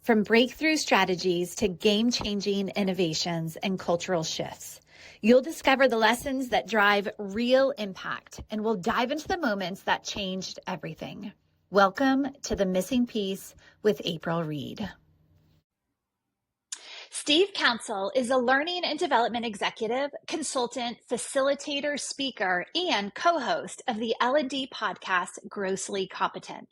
from breakthrough strategies to game-changing innovations and cultural shifts. You'll discover the lessons that drive real impact, and we'll dive into the moments that changed everything. Welcome to The Missing Piece with April Reed. Steve Counsell is a learning and development executive, consultant, facilitator, speaker, and co-host of the L&D podcast, Grossly Competent.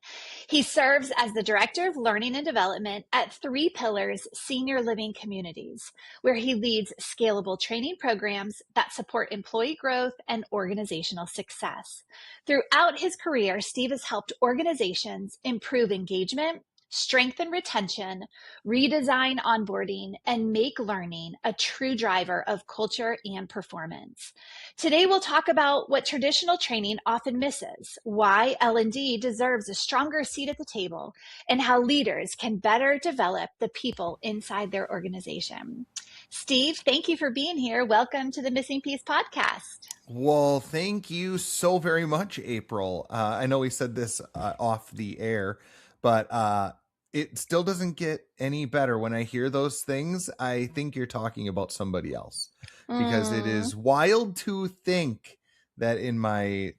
He serves as the Director of Learning and Development at Three Pillars Senior Living Communities, where he leads scalable training programs that support employee growth and organizational success. Throughout his career, Steve has helped organizations improve engagement, strengthen retention, redesign onboarding, and make learning a true driver of culture and performance. Today, we'll talk about what traditional training often misses, why L&D deserves a stronger seat at the table, and how leaders can better develop the people inside their organization. Steve, thank you for being here. Welcome to the Missing Piece podcast. Well, thank you so very much, April. I know we said this off the air, but it still doesn't get any better. When I hear those things, I think you're talking about somebody else, because it is wild to think that in my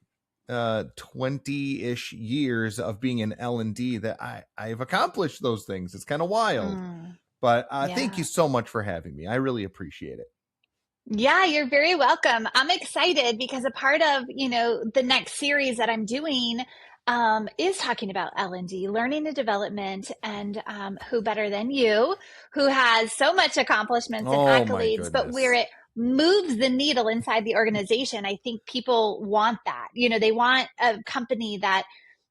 20-ish years of being in L&D that I've accomplished those things. It's kind of wild, but thank you so much for having me. I really appreciate it. Yeah, you're very welcome. I'm excited because a part of, the next series that I'm doing is talking about L&D, learning and development, and who better than you, who has so much accomplishments and accolades, but where it moves the needle inside the organization. I think people want that. They want a company that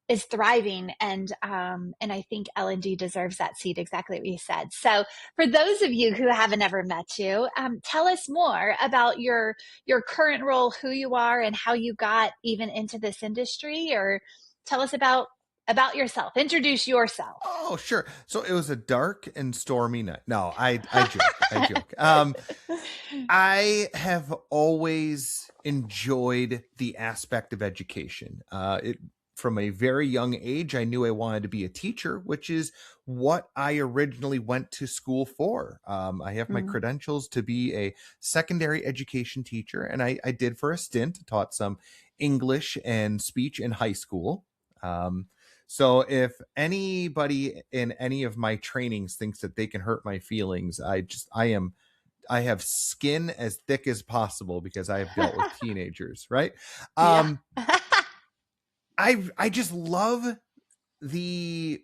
is thriving, and I think L&D deserves that seat, exactly what you said. So for those of you who haven't ever met you, tell us more about your current role, who you are, and how you got even into this industry, or tell us about yourself. Introduce yourself. Oh, sure. So it was a dark and stormy night. No, I joke. I joke. I have always enjoyed the aspect of education. From a very young age, I knew I wanted to be a teacher, which is what I originally went to school for. I have my credentials to be a secondary education teacher, and I did for a stint, taught some English and speech in high school. So if anybody in any of my trainings thinks that they can hurt my feelings, I have skin as thick as possible because I have dealt with teenagers, right? I just love the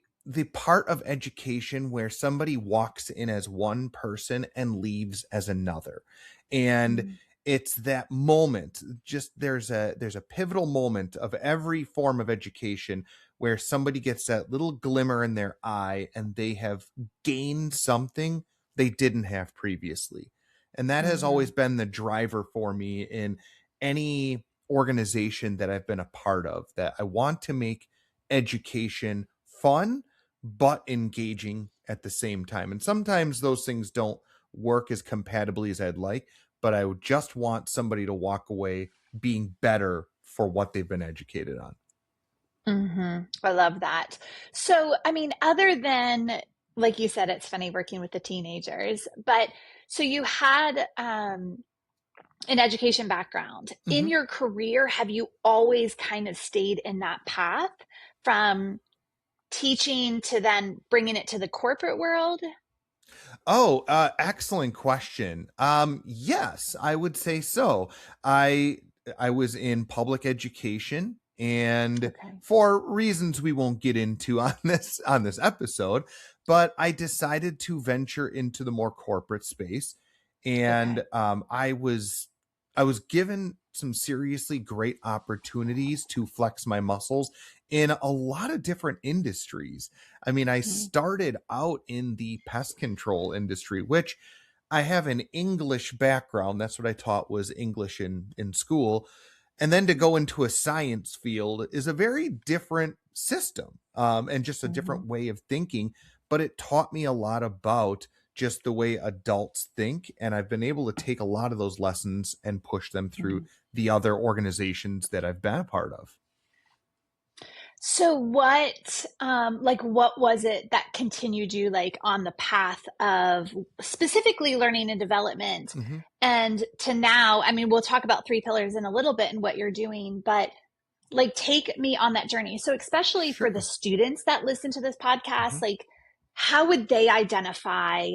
part of education where somebody walks in as one person and leaves as another. And it's that moment, just there's a pivotal moment of every form of education where somebody gets that little glimmer in their eye and they have gained something they didn't have previously. And that has always been the driver for me in any organization that I've been a part of, that I want to make education fun, but engaging at the same time. And sometimes those things don't work as compatibly as I'd like, but I would just want somebody to walk away being better for what they've been educated on. I love that. So, other than, like you said, it's funny working with the teenagers, but so you had an education background. In your career, have you always kind of stayed in that path from teaching to then bringing it to the corporate world? Oh, excellent question. Yes, I would say so. I was in public education, and for reasons we won't get into on this episode, but I decided to venture into the more corporate space, and I was given some seriously great opportunities to flex my muscles in a lot of different industries. I started out in the pest control industry, which I have an English background. That's what I taught, was English in school. And then to go into a science field is a very different system, and just a different way of thinking. But it taught me a lot about just the way adults think. And I've been able to take a lot of those lessons and push them through the other organizations that I've been a part of. So what was it that continued you like on the path of specifically learning and development Mm-hmm. and to now, I mean, we'll talk about three pillars in a little bit and what you're doing, but like take me on that journey. So especially for the Sure. students that listen to this Mm-hmm. podcast, like how would they identify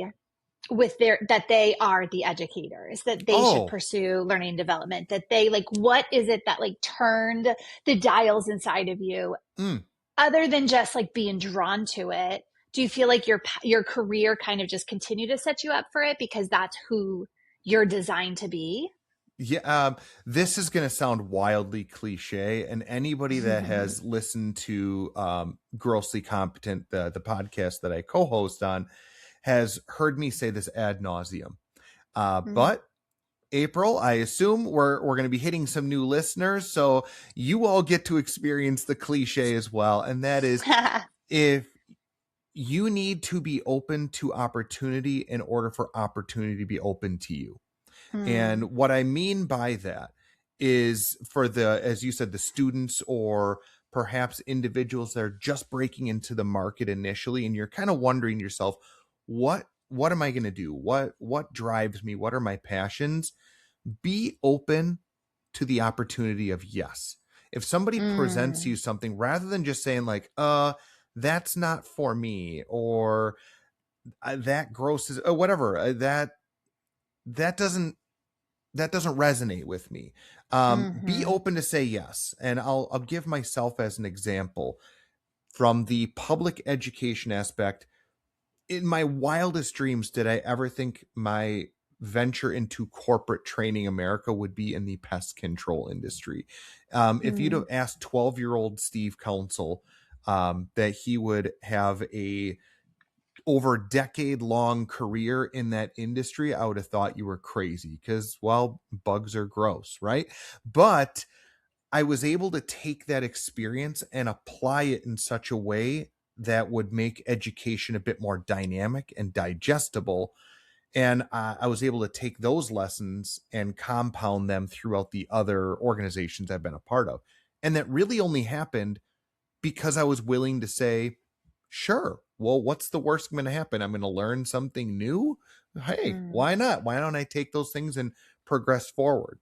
with their that they are the educators, that they should Oh, pursue learning and development, that they like what is it that like turned the dials inside of you mm. other than just like being drawn to it? Do you feel like your career kind of just continued to set you up for it because that's who you're designed to be? Yeah, this is going to sound wildly cliche, and anybody that has listened to Grossly Competent, the podcast that I co-host on, has heard me say this ad nauseum. But April, I assume we're going to be hitting some new listeners, so you all get to experience the cliche as well, and that is if you need to be open to opportunity in order for opportunity to be open to you. Mm, And what I mean by that is for the, as you said, the students or perhaps individuals that are just breaking into the market initially, and you're kind of wondering yourself, what am I going to do? What drives me? What are my passions? Be open to the opportunity of yes. If somebody presents mm, you something, rather than just saying like, that's not for me, or that grosses, or whatever, that doesn't that doesn't resonate with me. Be mm-hmm, open to say yes. And I'll give myself as an example from the public education aspect. In my wildest dreams, did I ever think my venture into corporate training America would be in the pest control industry? If you'd have mm, asked 12-year-old Steve Counsell that he would have a over decade long career in that industry, I would have thought you were crazy because, well, bugs are gross, right? But I was able to take that experience and apply it in such a way that would make education a bit more dynamic and digestible. And I was able to take those lessons and compound them throughout the other organizations I've been a part of. And that really only happened because I was willing to say, sure, well, what's the worst going to happen? I'm going to learn something new. Hey, mm. why not? Why don't I take those things and progress forward?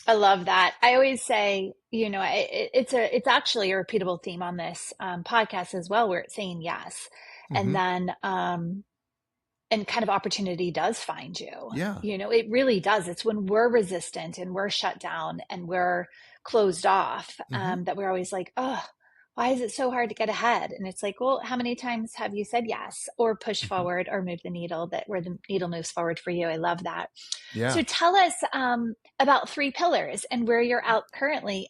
I love that. I always say, it's actually a repeatable theme on this podcast as well, where it's saying yes, and Mm-hmm. then and kind of opportunity does find you. Yeah. It really does. It's when we're resistant and we're shut down and we're closed off Mm-hmm. that we're always like, oh, why is it so hard to get ahead? And it's like, well, how many times have you said yes or push Mm-hmm. forward or move the needle that where the needle moves forward for you? I love that. Yeah. So tell us about three pillars and where you're out currently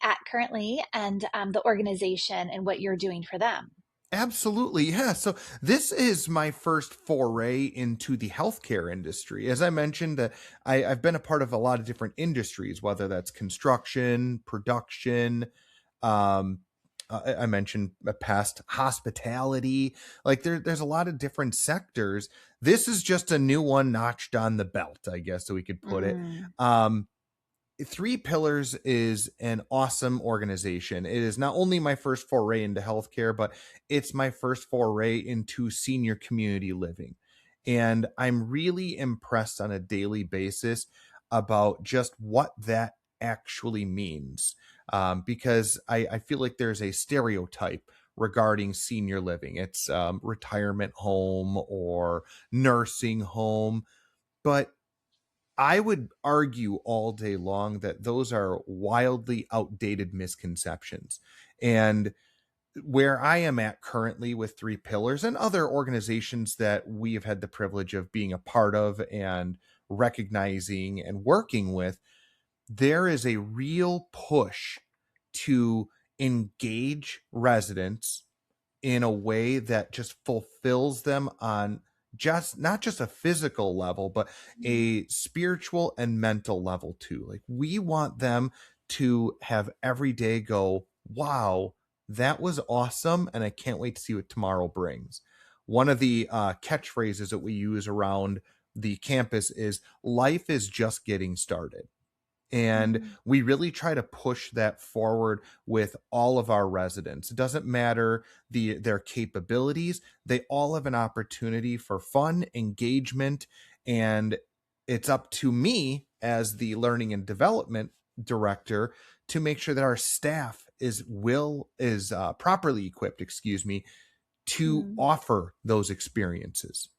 and the organization and what you're doing for them. Absolutely. Yeah. So this is my first foray into the healthcare industry. As I mentioned, that I've been a part of a lot of different industries, whether that's construction, production, um, I mentioned past hospitality. Like there's a lot of different sectors. This is just a new one notched on the belt, I guess, so we could put it. Mm, Um, Three Pillars is an awesome organization. It is not only my first foray into healthcare, but it's my first foray into senior community living. And I'm really impressed on a daily basis about just what that actually means. Because I feel like there's a stereotype regarding senior living. It's retirement home or nursing home. But I would argue all day long that those are wildly outdated misconceptions. And where I am at currently with Three Pillars and other organizations that we have had the privilege of being a part of and recognizing and working with, there is a real push to engage residents in a way that just fulfills them on just not just a physical level but a spiritual and mental level too. Like we want them to have every day go, wow, that was awesome and I can't wait to see what tomorrow brings. One of the catchphrases that we use around the campus is life is just getting started. And Mm. we really try to push that forward with all of our residents. It doesn't matter their capabilities. They all have an opportunity for fun, engagement, and it's up to me as the learning and development director to make sure that our staff is properly equipped, to Mm. offer those experiences.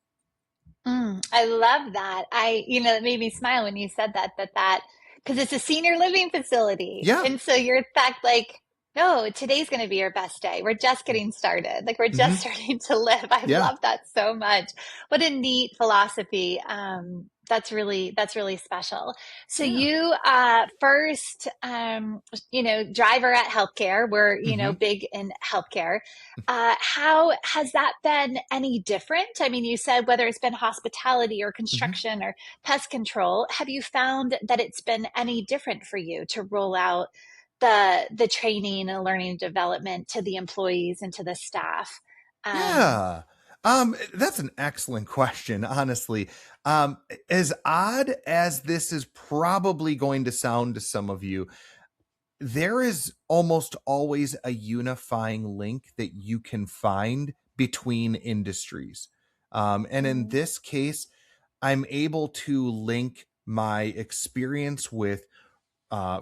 I love that. It made me smile when you said because it's a senior living facility. Yeah. And so you're in fact like, no, today's going to be your best day. We're just getting started. Like we're just Hmm. starting to live. I Yeah. love that so much. What a neat philosophy. That's really special. So Yeah. you, first, driver at healthcare. We're, Hmm. big in healthcare. How has that been any different? I mean, you said whether it's been hospitality or Hmm. construction or pest control, have you found that it's been any different for you to roll out the training and learning and development to the employees and to the staff? Um, Yeah. That's an excellent question, honestly. Um, as odd as this is probably going to sound to some of you, there is almost always a unifying link that you can find between industries. And in mm, this case, I'm able to link my experience with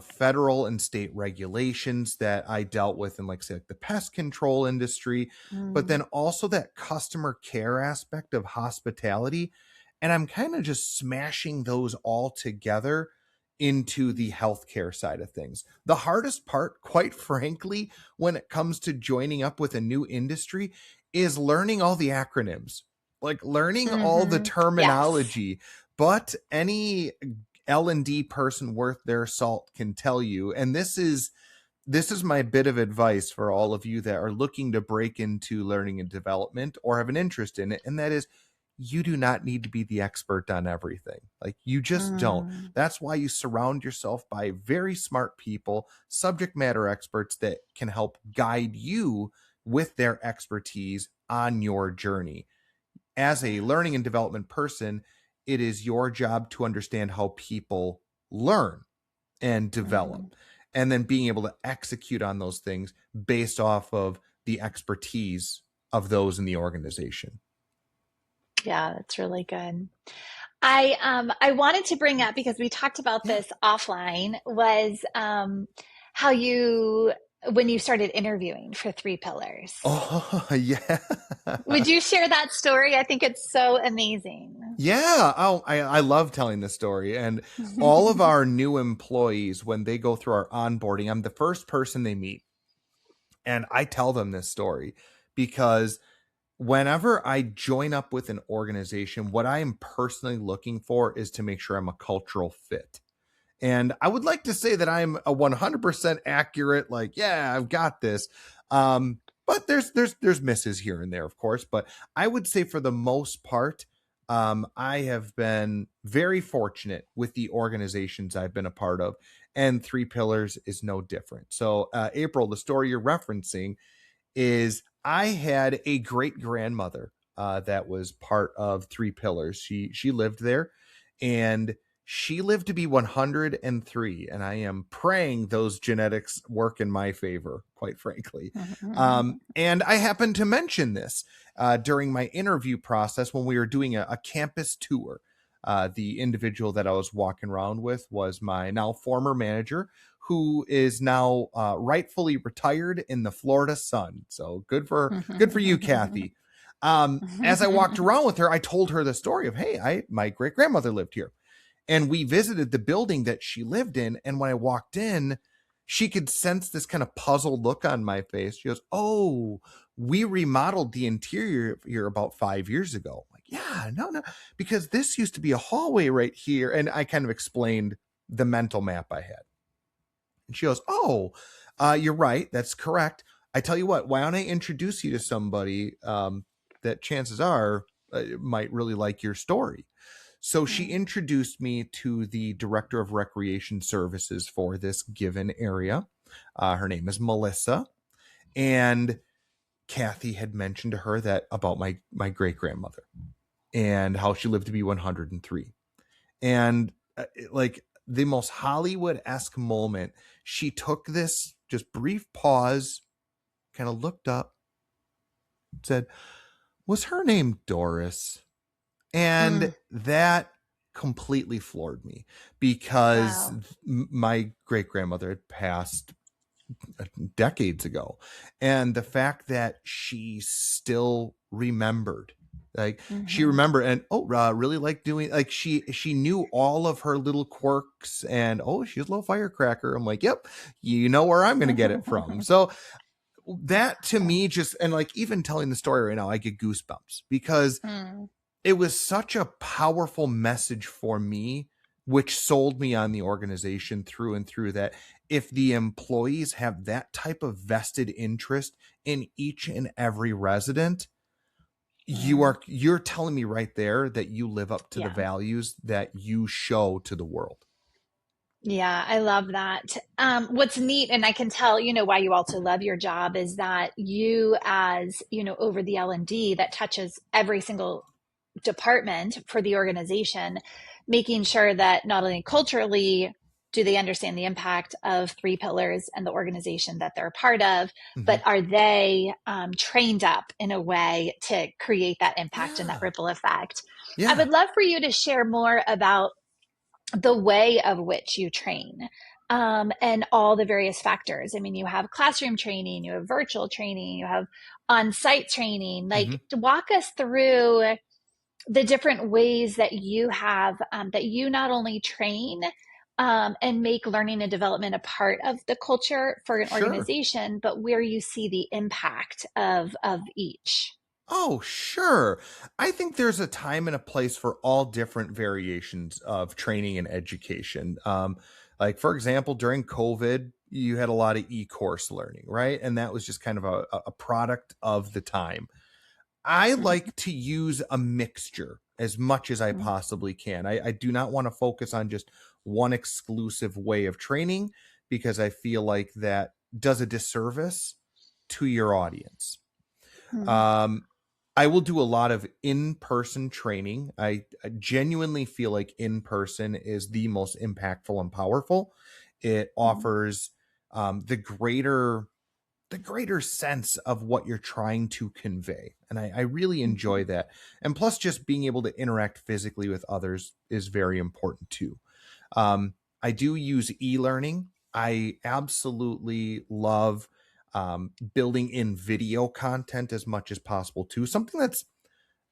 federal and state regulations that I dealt with in, like, say, like the pest control industry, but mm, then also that customer care aspect of hospitality. And I'm kind of just smashing those all together into the healthcare side of things. The hardest part, quite frankly, when it comes to joining up with a new industry is learning all the acronyms, like learning all the yes. terminology. But any L&D person worth their salt can tell you, and this is my bit of advice for all of you that are looking to break into learning and development or have an interest in it, and that is, you do not need to be the expert on everything. Like, you just don't. Mm, That's why you surround yourself by very smart people, subject matter experts that can help guide you with their expertise on your journey. As a learning and development person, it is your job to understand how people learn and develop, mm. and then being able to execute on those things based off of the expertise of those in the organization. Yeah, that's really good. I wanted to bring up because we talked about Yeah. this offline was how you when you started interviewing for Three Pillars. Oh, yeah. Would you share that story? I think it's so amazing. Yeah. Oh, I love telling this story. And all of our new employees, when they go through our onboarding, I'm the first person they meet. And I tell them this story because whenever I join up with an organization, what I am personally looking for is to make sure I'm a cultural fit. And I would like to say that I'm a 100% accurate, like, yeah, I've got this. But there's misses here and there, of course. But I would say for the most part, I have been very fortunate with the organizations I've been a part of, and Three Pillars is no different. So, April, the story you're referencing is I had a great grandmother that was part of Three Pillars. She lived there, and she lived to be 103. And I am praying those genetics work in my favor, quite frankly. And I happened to mention this during my interview process when we were doing a campus tour. The individual that I was walking around with was my now former manager, who is now rightfully retired in the Florida sun. So good for you, Kathy. As I walked around with her, I told her the story of, hey, my great grandmother lived here, and we visited the building that she lived in. And when I walked in, she could sense this kind of puzzled look on my face. She goes, "Oh, we remodeled the interior here about 5 years ago." I'm like, yeah, no, because this used to be a hallway right here. And I kind of explained the mental map I had. And she goes, "Oh, you're right. That's correct. I tell you what, why don't I introduce you to somebody that chances are might really like your story?" So she introduced me to the director of recreation services for this given area. Her name is Melissa. And Kathy had mentioned to her that about my great grandmother and how she lived to be 103. And like, the most Hollywood-esque moment. She took this just brief pause, kind of looked up, said, "Was her name Doris?" And Mm. that completely floored me because Wow. my great grandmother had passed decades ago. And the fact that she still remembered, like she Mm-hmm. remembered, and really like doing, like she knew all of her little quirks, and she's a little firecracker. I'm like, yep, you know where I'm gonna get it from. So that to Awesome. me just, and like even telling the story right now, I get goosebumps because Mm. it was such a powerful message for me, which sold me on the organization through and through, that if the employees have that type of vested interest in each and every resident, Mm. you're telling me right there that you live up to the Yeah. values that you show to the world. Yeah, I love that. What's neat, and I can tell, why you also love your job is that you, as, over the L&D that touches every single department for the organization, making sure that not only culturally do they understand the impact of three pillars and the organization that they're a part of, Hmm. but are they trained up in a way to create that impact and that Yeah. ripple effect? I Yeah. would love for you to share more about the way of which you train, and all the various factors. I mean, you have classroom training, you have virtual training, you have on site training. Like, Hmm. walk us through the different ways that you have, that you not only train, and make learning and development a part of the culture for an Sure. organization, but where you see the impact of each. Oh, sure. I think there's a time and a place for all different variations of training and education. Like, for example, during COVID, you had a lot of e-course learning, right? And that was just kind of a product of the time. I Mm-hmm. like to use a mixture as much as I possibly can. I do not want to focus on just one exclusive way of training because I feel like that does a disservice to your audience. Mm-hmm. Um, I will do a lot of in-person training. I genuinely feel like in-person is the most impactful and powerful. It offers the greater sense of what you're trying to convey. And I really Mm-hmm. enjoy that. And plus, just being able to interact physically with others is very important too. Um, I do use e-learning. I absolutely love building in video content as much as possible too. Something that's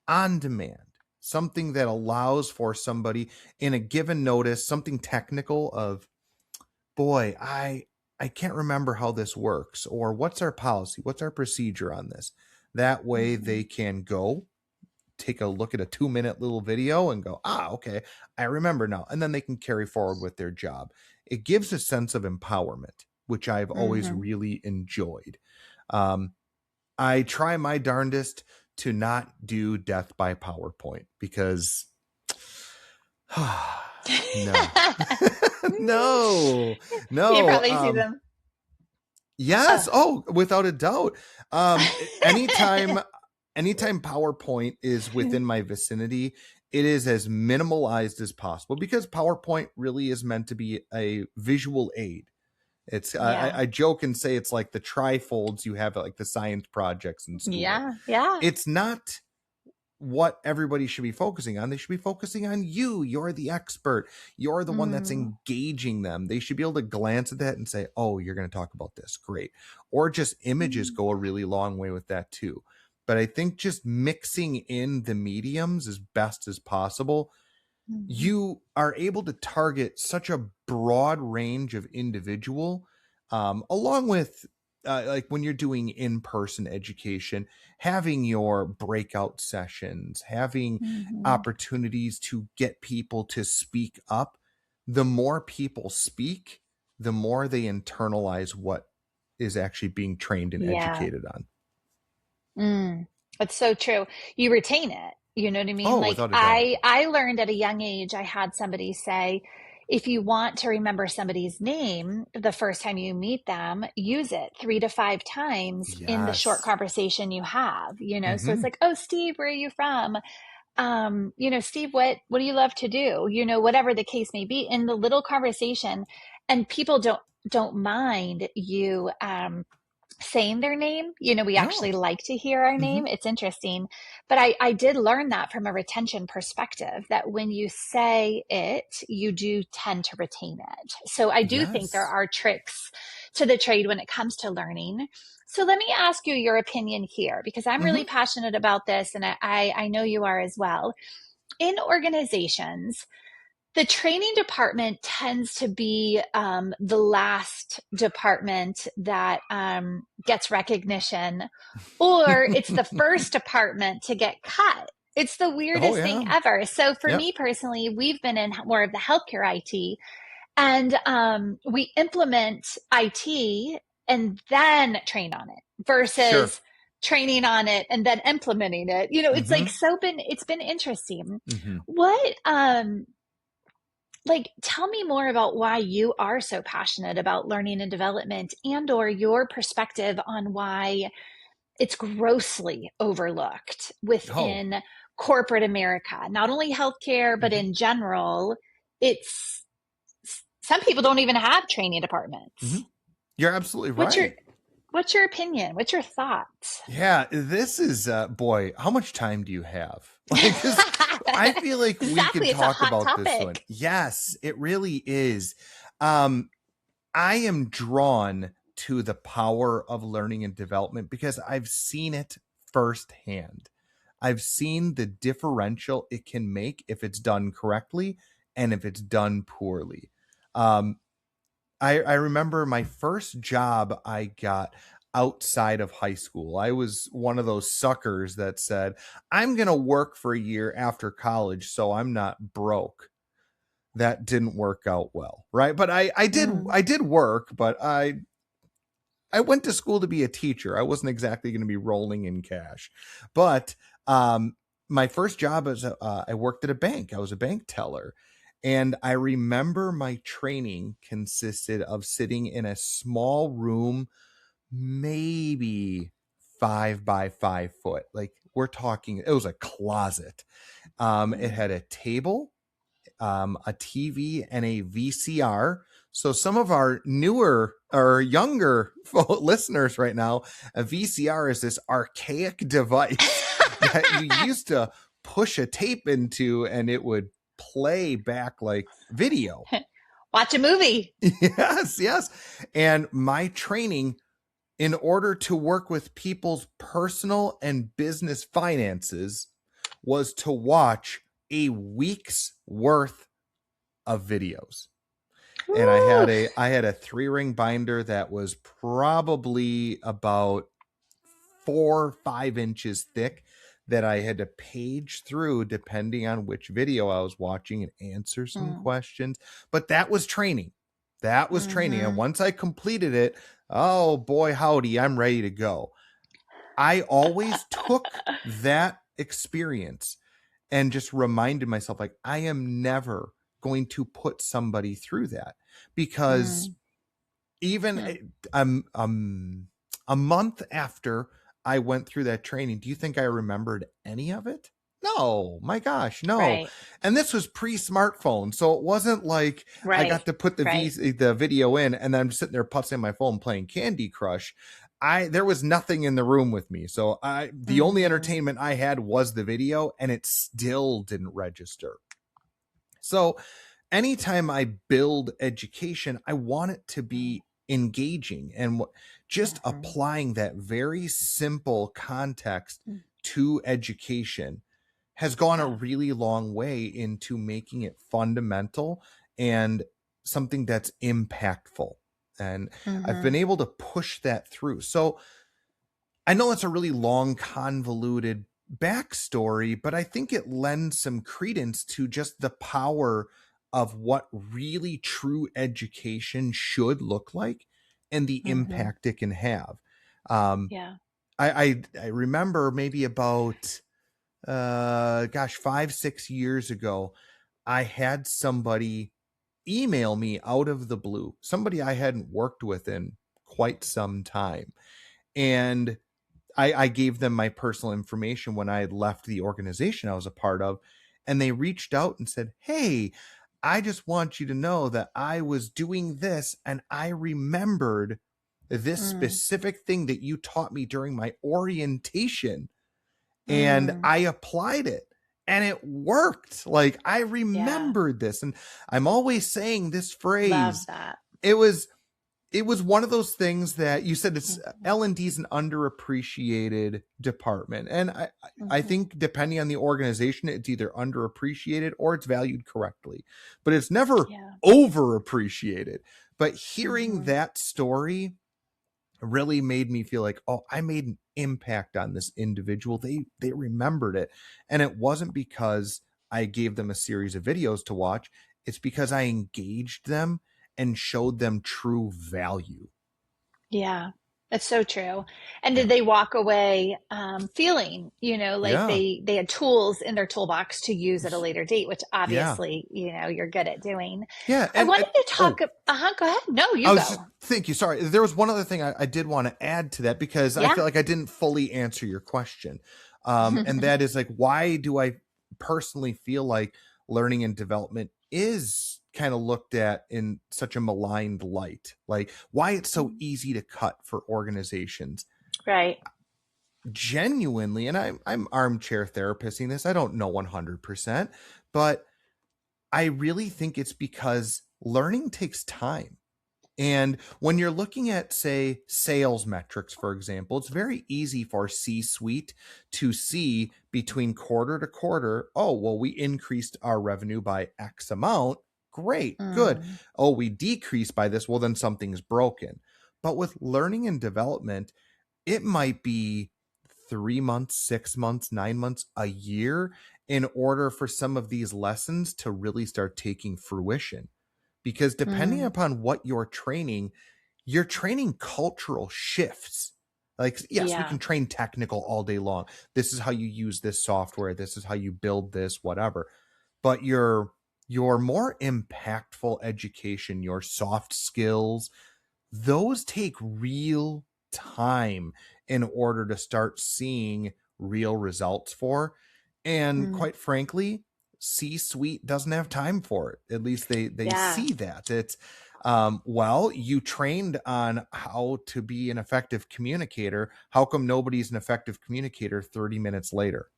on demand, something that allows for somebody in a given notice, something technical of, boy, I can't remember how this works, or what's our policy, what's our procedure on this. That way Mm-hmm. they can go take a look at a 2-minute little video and go, okay, I remember now. And then they can carry forward with their job. It gives a sense of empowerment, which I've always Mm-hmm. really enjoyed. Um, I try my darndest to not do death by PowerPoint because no, no, You no. probably see them. Yes. Oh, Oh, without a doubt. Anytime PowerPoint is within my vicinity, it is as minimalized as possible because PowerPoint really is meant to be a visual aid. It's yeah. I joke and say it's like the trifolds you have at like the science projects in school. Yeah. Yeah. It's not what everybody should be focusing on. They should be focusing on you. You're the expert. You're the one that's Mm. engaging them. They should be able to glance at that and say, oh, you're going to talk about this. Great. Or just images Mm. go a really long way with that too. But I think just mixing in the mediums as best as possible, Mhm. you are able to target such a broad range of individual, along with like when you're doing in-person education, having your breakout sessions, having Mhm. opportunities to get people to speak up. The more people speak, the more they internalize what is actually being trained and Yeah. educated on. Mm. That's so true. You retain it. You know what I mean? Oh, Like, without a doubt. I learned at a young age, I had somebody say, if you want to remember somebody's name the first time you meet them, use it 3 to 5 times in the short Yes. conversation you have, So it's Hmm. like, oh, Steve, where are you from? Steve, what do you love to do? Whatever the case may be, in the little conversation, and people don't mind you saying their name. We actually No. like to hear our Mm-hmm. name. It's interesting. But I did learn that from a retention perspective, that when you say it, you do tend to retain it. So I do think there Yes. are tricks to the trade when it comes to learning. So let me ask you your opinion here, because I'm really Mm-hmm. passionate about this, and I know you are as well. In organizations, the training department tends to be the last department that gets recognition, or it's the first department to get cut. It's the Oh, weirdest thing yeah. ever. So for Yep. me personally, we've been in more of the healthcare IT, and we implement IT and then train on it Sure. versus training on it and then implementing it. It's Mm-hmm. like it's been interesting. Mm-hmm. What tell me more about why you are so passionate about learning and development, and or your perspective on why it's grossly overlooked Oh. within corporate America. Not only healthcare, but Mm-hmm. in general, it's some people don't even have training Mm-hmm. departments. You're absolutely What's your right. what's your opinion? What's your thoughts? Yeah, this is boy, how much time do you have? Like, 'cause I feel like we could Exactly, it's a talk hot about this one. topic. Yes, it really is. Um, I am drawn to the power of learning and development because I've seen it firsthand. I've seen the differential it can make if it's done correctly and if it's done poorly. Um, I remember my first job I got outside of high school. I was one of those suckers that said, I'm going to work for a year after college so I'm not broke. That didn't work out well, right? But Mm, I did work, but I went to school to be a teacher. I wasn't exactly going to be rolling in cash. But my first job as I worked at a bank. I was a bank teller. And I remember my training consisted of sitting in a small room, maybe 5 by 5 foot. Like we're talking, it was a closet. It mm, had a table, a TV, and a VCR. So some of our newer or younger listeners right now, a VCR is this archaic device that you used to push a tape into and it would play back like video. Watch a movie. Yes, yes. And my training in order to work with people's personal and business finances was to watch a week's worth of videos. And Woo. I had a 3-ring binder that was probably about 4 or 5 inches thick that I had to page through depending on which video I was watching and answer some Mm, questions. But that was training. That was training. And mm-hmm. once I completed it, oh boy, howdy, I'm ready to go. I always took that experience and just reminded myself, like, I am never going to put somebody through that because Mm, even mm. a month after I went through that training, do you think I remembered any of it? No, my gosh, no. Right, And this was pre-smartphone, so it wasn't like I right, got to put right. the video in and then I'm sitting there putzing my phone playing Candy Crush. There was nothing in the room with me, so the only Mm-hmm. entertainment I had was the video, and it still didn't register. So anytime I build education, I want it to be engaging and just Mm-hmm. applying that very simple context Mm, to education has gone a yeah. really long way into making it fundamental and something that's impactful. And I've Mm-hmm. been able to push that through. So I know it's a really long, convoluted backstory, but I think it lends some credence to just the power of what really true education should look like and the Mm-hmm. impact it can have. Um, Yeah. I remember maybe about gosh, 5, 6 years ago, I had somebody email me out of the blue, somebody I hadn't worked with in quite some time. And I gave them my personal information when I had left the organization I was a part of, and they reached out and said, "Hey, I just want you to know that I was doing this and I remembered this specific thing that you taught me during my orientation, and I applied it and it worked. Like, I Yeah. remembered this." And I'm always saying this Love phrase. that. It was one of those things that you said, it's Mhm. L&D is an underappreciated department. And I Mhm. think depending on the organization, it's either underappreciated or it's valued correctly, but it's never Yeah. overappreciated. But hearing Mhm. that story really made me feel like, oh, I made an impact on this individual. They remembered it. And it wasn't because I gave them a series of videos to watch. It's because I engaged them and showed them true value. Yeah. That's so true. And Yeah. did they walk away feeling, like Yeah. they had tools in their toolbox to use at a later date, which Yeah. obviously, you're good at doing. Yeah. I And wanted to talk. oh, Go ahead. No, I you was just go. thank you. Sorry. There was one other thing I did want to add to that, because I Yeah. feel like I didn't fully answer your question. And that is like, why do I personally feel like learning and development is kind of looked at in such a maligned light? Like, why it's so easy to cut for organizations. Right. Genuinely, and I'm armchair therapizing this. I don't know 100%, but I really think it's because learning takes time. And when you're looking at, say, sales metrics, for example, it's very easy for C suite to see between quarter to quarter, oh, well, we increased our revenue by X amount. Great, good. Mm. Oh, we decreased by this. Well, then something's broken. But with learning and development, it might be 3 months, 6 months, 9 months, a year in order for some of these lessons to really start taking fruition. Because depending Mm. upon what you're training cultural shifts. Like, yes, we Yeah. can train technical all day long. This is how you use this software. This is how you build this, whatever. But your more impactful education, your soft skills, those take real time in order to start seeing real results for. And Mm. quite frankly, C suite doesn't have time for it. At least they Yeah. see that. It's well, you trained on how to be an effective communicator. How come nobody's an effective communicator 30 minutes later?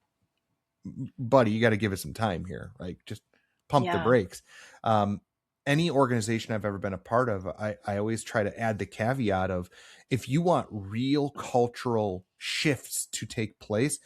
Buddy, you got to give it some time here. Like, just pump the Yeah. brakes. Um, any organization I've ever been a part of, I always try to add the caveat of, if you want real cultural shifts to take place,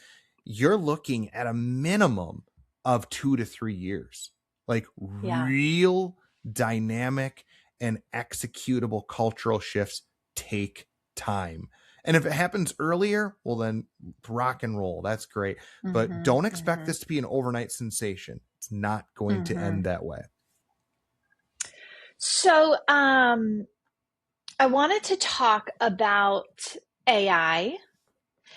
you're looking at a minimum of 2 to 3 years. Like, Yeah. real dynamic and executable cultural shifts take time. And if it happens earlier, well, then rock and roll. That's great. But Mm-hmm. don't expect Mm-hmm. this to be an overnight sensation. It's not going to Mm-hmm. end that way. So, I wanted to talk about AI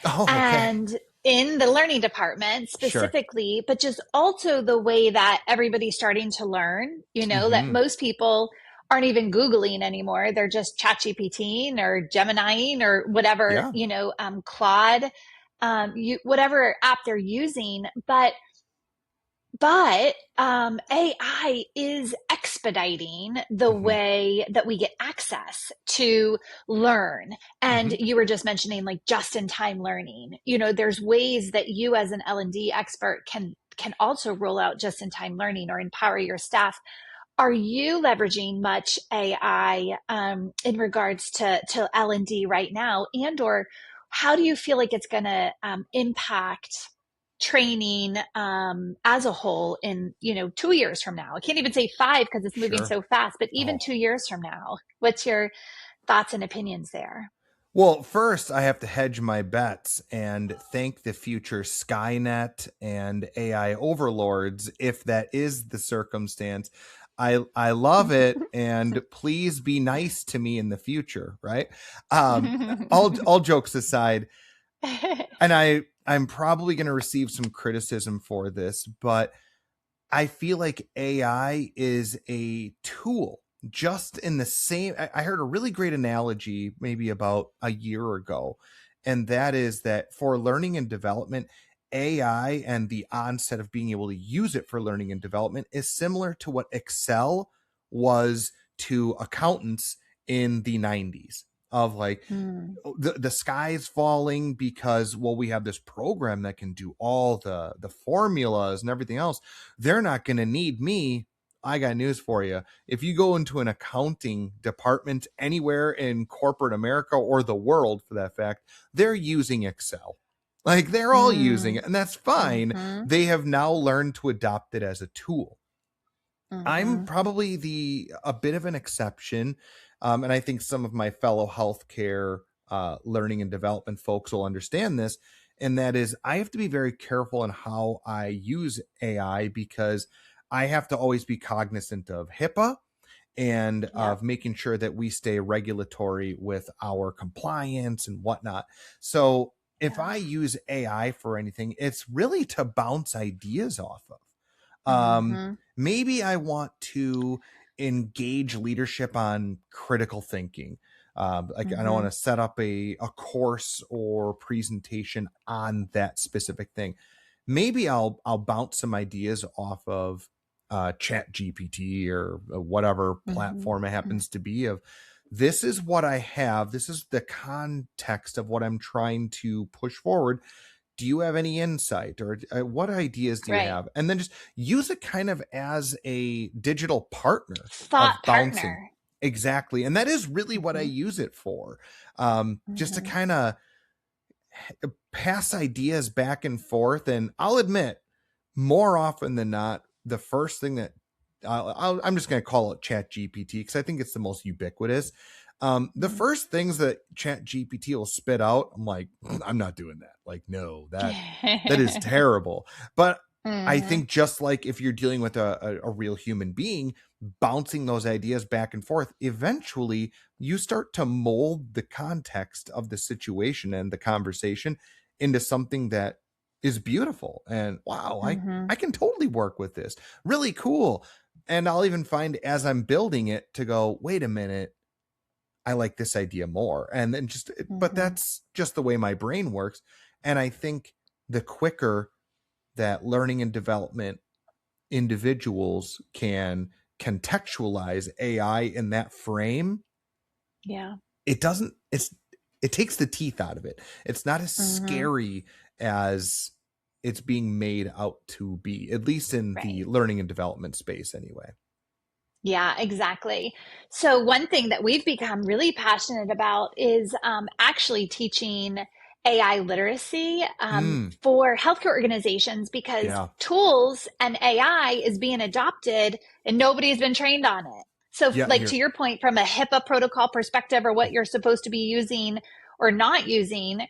Oh, okay. and in the learning department Sure. specifically, but just also the way that everybody's starting to learn, that Hmm. most people aren't even Googling anymore. They're just chat GPTing or Geminiing or whatever, Yeah. Claude, whatever app they're using. But AI is expediting the Hmm. way that we get access to learn. And Hmm. you were just mentioning like just in time learning. There's ways that you as an L&D expert can also roll out just in time learning or empower your staff. Are you leveraging much AI in regards to L&D right now, and or how do you feel like it's going to impact training as a whole in 2 years from now? I can't even say five because it's moving Sure. so fast, but even Oh, 2 years from now, what's your thoughts and opinions there? well, first, I have to hedge my bets and thank the future Skynet and AI overlords if that is the circumstance. I love it, and please be nice to me in the future, right? All jokes aside, and I'm probably going to receive some criticism for this, but I feel like AI is a tool, just in the same. I heard a really great analogy maybe about a year ago, And that is that for learning and development, AI and the onset of being able to use it for learning and development is similar to what Excel was to accountants in the 90s, of like, Mm. the sky's falling because, well, we have this program that can do all the formulas and everything else. They're not going to need me. I got news for you. If you go into an accounting department anywhere in corporate America or the world for that fact, they're using Excel. Like, they're all using Mm. it, and that's fine. Mm-hmm. They have now learned to adopt it as a tool. I'm Mm-hmm. probably a bit of an exception, and I think some of my fellow healthcare learning and development folks will understand this. And that is, I have to be very careful in how I use AI, because I have to always be cognizant of HIPAA and Yep. of making sure that we stay regulatory with our compliance and whatnot. So if Yeah. I use AI for anything, it's really to bounce ideas off of. Um, Mm-hmm. Maybe I want to engage leadership on critical thinking. Like, I don't Mm-hmm. want to set up a course or presentation on that specific thing. Maybe I'll bounce some ideas off of Chat GPT or whatever Mm-hmm. platform it happens to be, of this is what I have. This is the context of what I'm trying to push forward. Do you have any insight, or what ideas do you Right. have? And then just use it kind of as a digital partner Thought of bouncing. partner. Exactly. And that is really what I Mm-hmm. use it for. Just to Mm-hmm. kind of pass ideas back and forth. And I'll admit, more often than not, the first thing that I'm just going to call it Chat GPT, because I think it's the most ubiquitous. The first things that Chat GPT will spit out, I'm like, I'm not doing that. Like, no, that is terrible. But I Mm-hmm. think, just like if you're dealing with a real human being, bouncing those ideas back and forth, eventually you start to mold the context of the situation and the conversation into something that is beautiful. And wow, Mm-hmm. I can totally work with this. Really cool. And I'll even find, as I'm building it, to go, wait a minute, I like this idea more. And then but Mm-hmm. that's just the way my brain works. And I think the quicker that learning and development individuals can contextualize AI in that frame, Yeah. it takes the teeth out of it. It's not as Mm-hmm. scary as it's being made out to be, at least in the Right. learning and development space anyway. Yeah, exactly. So, one thing that we've become really passionate about is actually teaching AI literacy Mm, for healthcare organizations, because yeah. tools and AI is being adopted and nobody's been trained on it. So, Yeah, like you're to your point, from a HIPAA protocol perspective, or what you're supposed to be using or not using,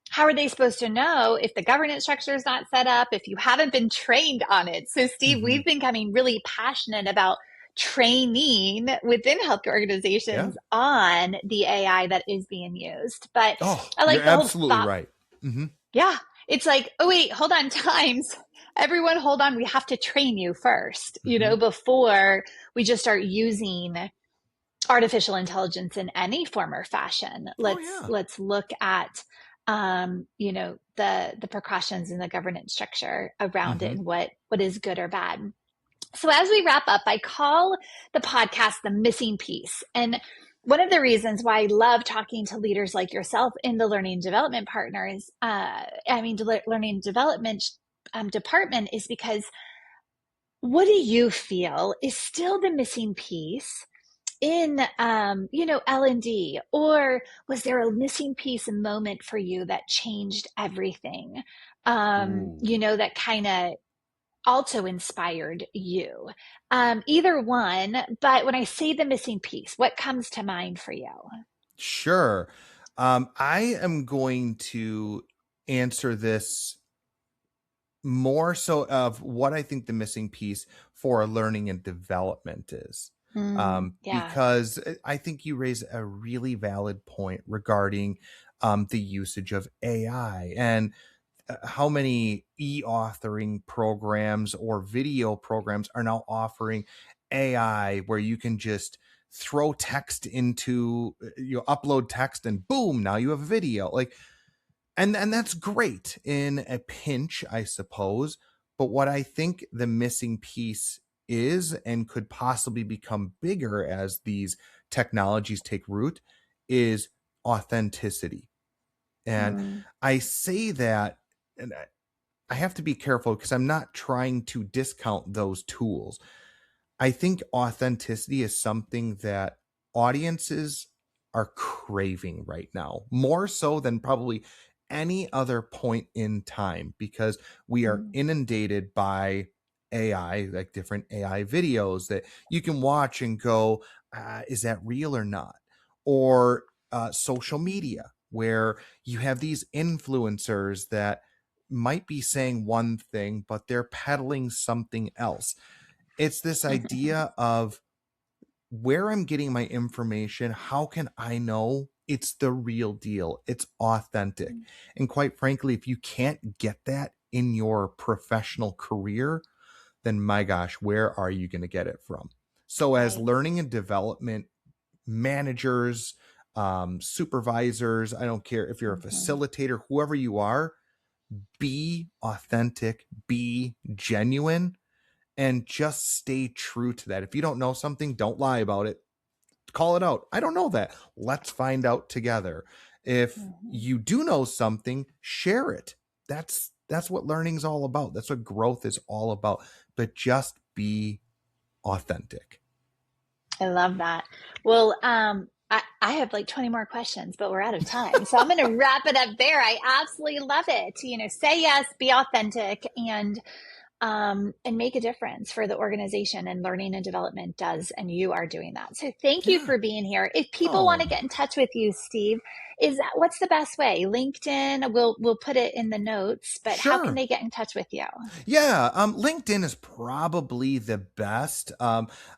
how are they supposed to know if the governance structure is not set up, if you haven't been trained on it? So, Steve, mhm. we've been becoming really passionate about training within healthcare Yeah. organizations on the AI that is being used. But Oh, I you're like the whole absolutely thought. right. Hmm. Yeah. It's like, oh, wait, hold on, times. Everyone, hold on. We have to train you first, Hmm. before we just start using artificial intelligence in any form or fashion. Oh Let's yeah. let's look at the precautions and the governance structure around it, Hmm. and what is good or bad. So as we wrap up, I call the podcast the missing piece. And one of the reasons why I love talking to leaders like yourself in the learning and development partners, learning and development department, is because what do you feel is still the missing piece in L&D, or was there a missing piece, a moment for you that changed everything, Ooh. that kind of also inspired you? Either one, but when I say the missing piece, what comes to mind for you? Sure. I am going to answer this more so of what I think the missing piece for learning and development is. Yeah. Because I think you raise a really valid point regarding the usage of AI, and how many e-authoring programs or video programs are now offering AI, where you can just throw text into, you upload text, and boom, now you have a video. Like, And that's great in a pinch, I suppose. But what I think the missing piece is, and could possibly become bigger as these technologies take root, is authenticity. And I say that, and I have to be careful because I'm not trying to discount those tools. I think authenticity is something that audiences are craving right now, more so than probably any other point in time, because we are inundated by AI, like different AI videos that you can watch and go, is that real or not? Or social media, where you have these influencers that might be saying one thing, but they're peddling something else. It's this idea of where I'm getting my information. How can I know it's the real deal? It's authentic. And quite frankly, if you can't get that in your professional career, then my gosh, where are you going to get it from? So as learning and development managers, supervisors, I don't care if you're a facilitator, whoever you are, be authentic, be genuine, and just stay true to that. If you don't know something, don't lie about it. Call it out. I don't know that. Let's find out together. If you do know something, share it. That's what learning's all about. That's what growth is all about. But just be authentic. I love that. Well, I have like 20 more questions, but we're out of time. So I'm going to wrap it up there. I absolutely love it. Say yes, be authentic, and make a difference for the organization, and learning and development does. And you are doing that. So thank you for being here. If people want to get in touch with you, Steve, what's the best way? LinkedIn, we'll put it in the notes, but how can they get in touch with you? Yeah. LinkedIn is probably the best.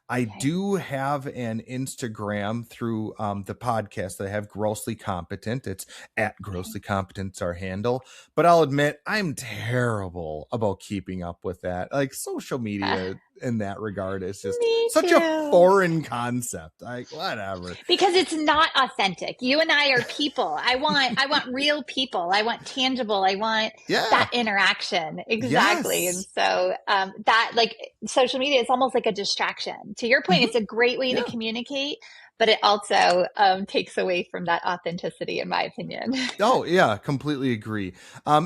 I do have an Instagram through the podcast that I have, Grossly Competent. It's at Grossly Competent's our handle. But I'll admit, I'm terrible about keeping up with that. Like, social media in that regard is just such a foreign concept. Like, whatever. Because it's not authentic. You and I are people. I want real people. I want tangible. I want that interaction. Exactly. And so that, like, social media is almost like a distraction. To your point, it's a great way to communicate, but it also takes away from that authenticity, in my opinion. Oh, yeah, completely agree.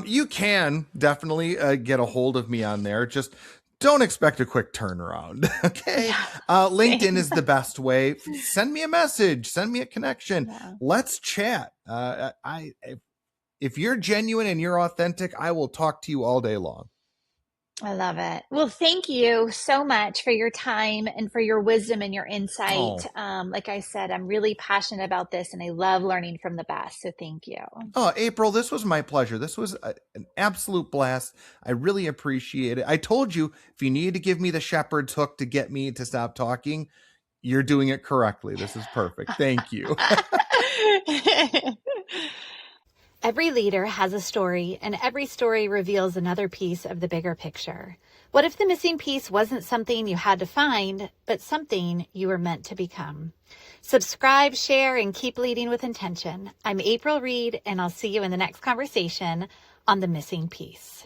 You can definitely get a hold of me on there. Just don't expect a quick turnaround. Okay. LinkedIn is the best way. Send me a message, send me a connection. Let's chat. If you're genuine and you're authentic, I will talk to you all day long. I love it. Well, thank you so much for your time and for your wisdom and your insight. Like I said, I'm really passionate about this, and I love learning from the best. So thank you. Oh, April, this was my pleasure. This was an absolute blast. I really appreciate it. I told you, if you needed to give me the shepherd's hook to get me to stop talking, you're doing it correctly. This is perfect. Thank you. Every leader has a story, and every story reveals another piece of the bigger picture. What if the missing piece wasn't something you had to find, but something you were meant to become? Subscribe, share, and keep leading with intention. I'm April Reed, and I'll see you in the next conversation on The Missing Piece.